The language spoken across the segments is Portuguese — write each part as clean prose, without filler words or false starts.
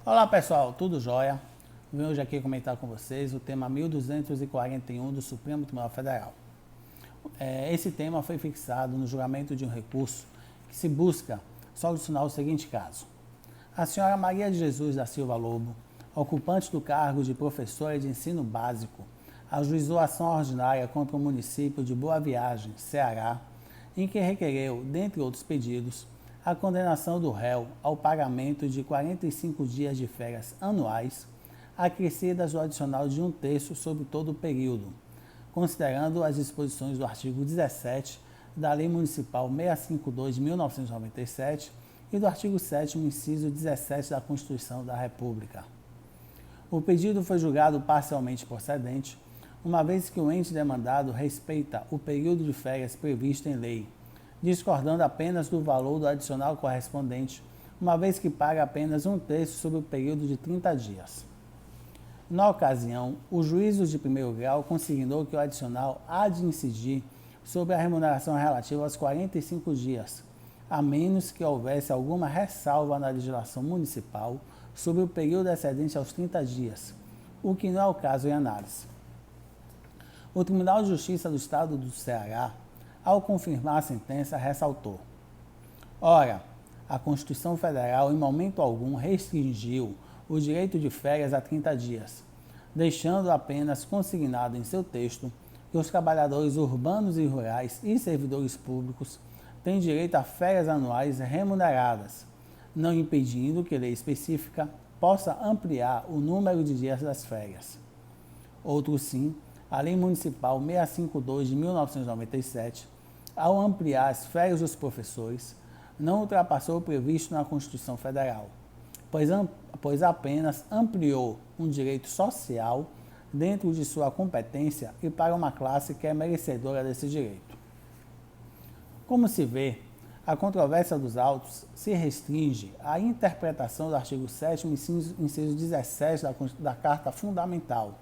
Olá pessoal, tudo jóia? Venho hoje aqui comentar com vocês o tema 1241 do Supremo Tribunal Federal. Esse tema foi fixado no julgamento de um recurso que se busca solucionar o seguinte caso. A senhora Maria de Jesus da Silva Lobo, ocupante do cargo de professora de ensino básico, ajuizou ação ordinária contra o município de Boa Viagem, Ceará, em que requereu, dentre outros pedidos, a condenação do réu ao pagamento de 45 dias de férias anuais, acrescidas do adicional de 1/3 sobre todo o período, considerando as disposições do artigo 17 da Lei Municipal 652 de 1997 e do artigo 7º, inciso 17 da Constituição da República. O pedido foi julgado parcialmente procedente, uma vez que o ente demandado respeita o período de férias previsto em lei, discordando apenas do valor do adicional correspondente, uma vez que paga apenas 1/3 sobre o período de 30 dias. Na ocasião, o juízo de primeiro grau consignou que o adicional há de incidir sobre a remuneração relativa aos 45 dias, a menos que houvesse alguma ressalva na legislação municipal sobre o período excedente aos 30 dias, o que não é o caso em análise. O Tribunal de Justiça do Estado do Ceará, ao confirmar a sentença, ressaltou: ora, a Constituição Federal em momento algum restringiu o direito de férias a 30 dias, deixando apenas consignado em seu texto que os trabalhadores urbanos e rurais e servidores públicos têm direito a férias anuais remuneradas, não impedindo que lei específica possa ampliar o número de dias das férias. Outro sim, a Lei Municipal 652 de 1997, ao ampliar as férias dos professores, não ultrapassou o previsto na Constituição Federal, pois apenas ampliou um direito social dentro de sua competência e para uma classe que é merecedora desse direito. Como se vê, a controvérsia dos autos se restringe à interpretação do artigo 7º, inciso 17 da Carta Fundamental,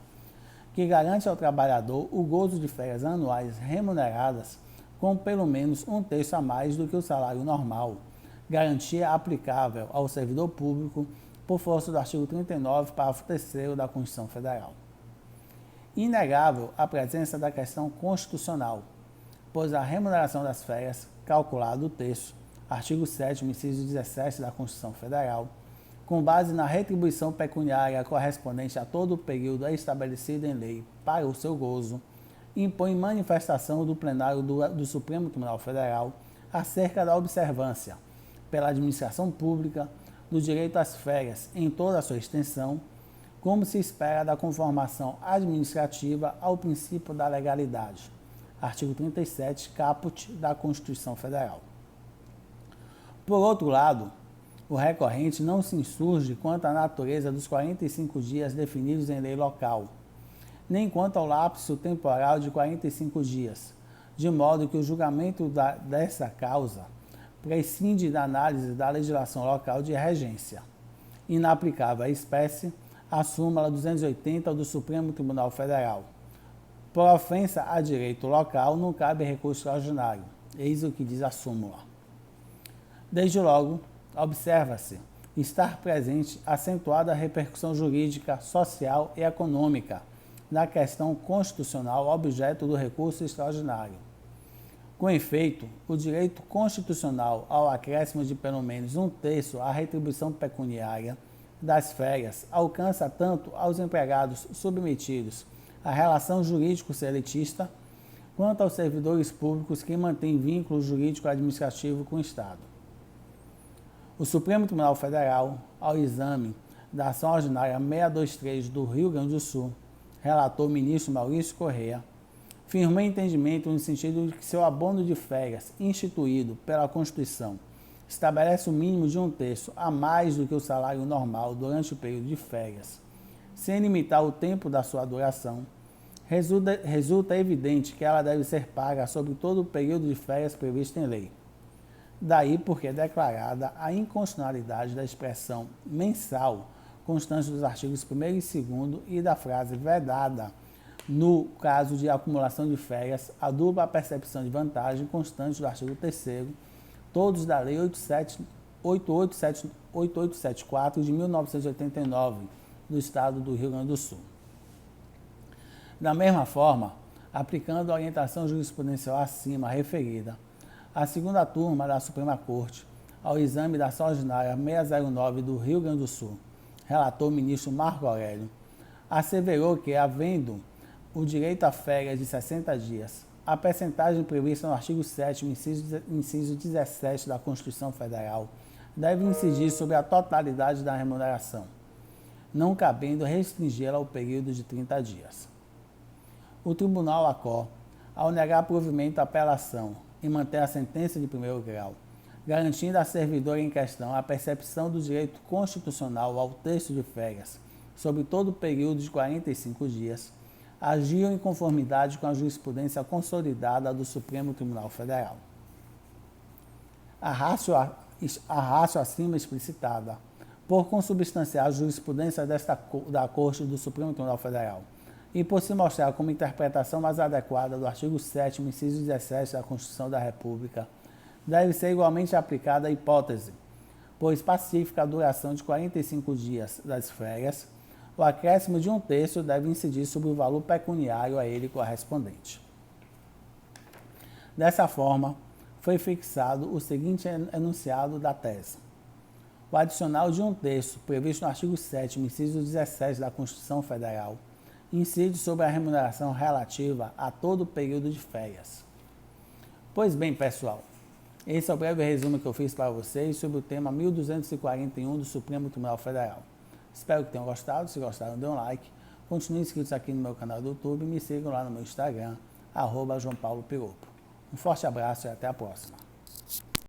que garante ao trabalhador o gozo de férias anuais remuneradas com pelo menos 1/3 a mais do que o salário normal, garantia aplicável ao servidor público por força do artigo 39, parágrafo 3º da Constituição Federal. Inegável a presença da questão constitucional, pois a remuneração das férias, calculado o texto, artigo 7º, inciso 17 da Constituição Federal, com base na retribuição pecuniária correspondente a todo o período estabelecido em lei para o seu gozo, impõe manifestação do plenário do Supremo Tribunal Federal acerca da observância, pela administração pública, do direito às férias em toda a sua extensão, como se espera da conformação administrativa ao princípio da legalidade. Artigo 37, caput da Constituição Federal. Por outro lado, o recorrente não se insurge quanto à natureza dos 45 dias definidos em lei local, nem quanto ao lapso temporal de 45 dias, de modo que o julgamento dessa causa prescinde da análise da legislação local de regência, inaplicável à espécie, a súmula 280 do Supremo Tribunal Federal. Por ofensa a direito local, não cabe recurso extraordinário. Eis o que diz a súmula. Desde logo, observa-se estar presente acentuada repercussão jurídica, social e econômica na questão constitucional objeto do recurso extraordinário. Com efeito, o direito constitucional ao acréscimo de pelo menos 1/3 à retribuição pecuniária das férias alcança tanto aos empregados submetidos à relação jurídico-seletista, quanto aos servidores públicos que mantêm vínculo jurídico-administrativo com o Estado. O Supremo Tribunal Federal, ao exame da ação ordinária 623 do Rio Grande do Sul, relator ministro Maurício Correia, firmou entendimento no sentido de que seu abono de férias instituído pela Constituição estabelece o mínimo de 1/3 a mais do que o salário normal durante o período de férias, sem limitar o tempo da sua duração, resulta evidente que ela deve ser paga sobre todo o período de férias previsto em lei. Daí porque é declarada a inconstitucionalidade da expressão mensal constante dos artigos 1º e 2º e da frase vedada no caso de acumulação de férias, a dupla percepção de vantagem constante do artigo 3º, todos da Lei 8874 de 1989, do Estado do Rio Grande do Sul. Da mesma forma, aplicando a orientação jurisprudencial acima referida, a segunda turma da Suprema Corte, ao exame da ação ordinária 609 do Rio Grande do Sul, relator o ministro Marco Aurélio, asseverou que, havendo o direito a férias de 60 dias, a percentagem prevista no artigo 7º, inciso 17 da Constituição Federal, deve incidir sobre a totalidade da remuneração, não cabendo restringi-la ao período de 30 dias. O Tribunal ACO, ao negar provimento à apelação e manter a sentença de primeiro grau, garantindo à servidora em questão a percepção do direito constitucional ao texto de férias sobre todo o período de 45 dias, agiu em conformidade com a jurisprudência consolidada do Supremo Tribunal Federal. A ratio acima explicitada, por consubstanciar a jurisprudência da Corte do Supremo Tribunal Federal e por se mostrar como interpretação mais adequada do artigo 7º, inciso 17 da Constituição da República, deve ser igualmente aplicada a hipótese, pois pacifica a duração de 45 dias das férias, o acréscimo de 1/3 deve incidir sobre o valor pecuniário a ele correspondente. Dessa forma, foi fixado o seguinte enunciado da tese. O adicional de 1/3 previsto no artigo 7º, inciso 17 da Constituição Federal, incide sobre a remuneração relativa a todo o período de férias. Pois bem, pessoal, esse é o breve resumo que eu fiz para vocês sobre o tema 1241 do Supremo Tribunal Federal. Espero que tenham gostado. Se gostaram, dê um like. Continuem inscritos aqui no meu canal do YouTube e me sigam lá no meu Instagram, @JoãoPauloPiropo. Um forte abraço e até a próxima.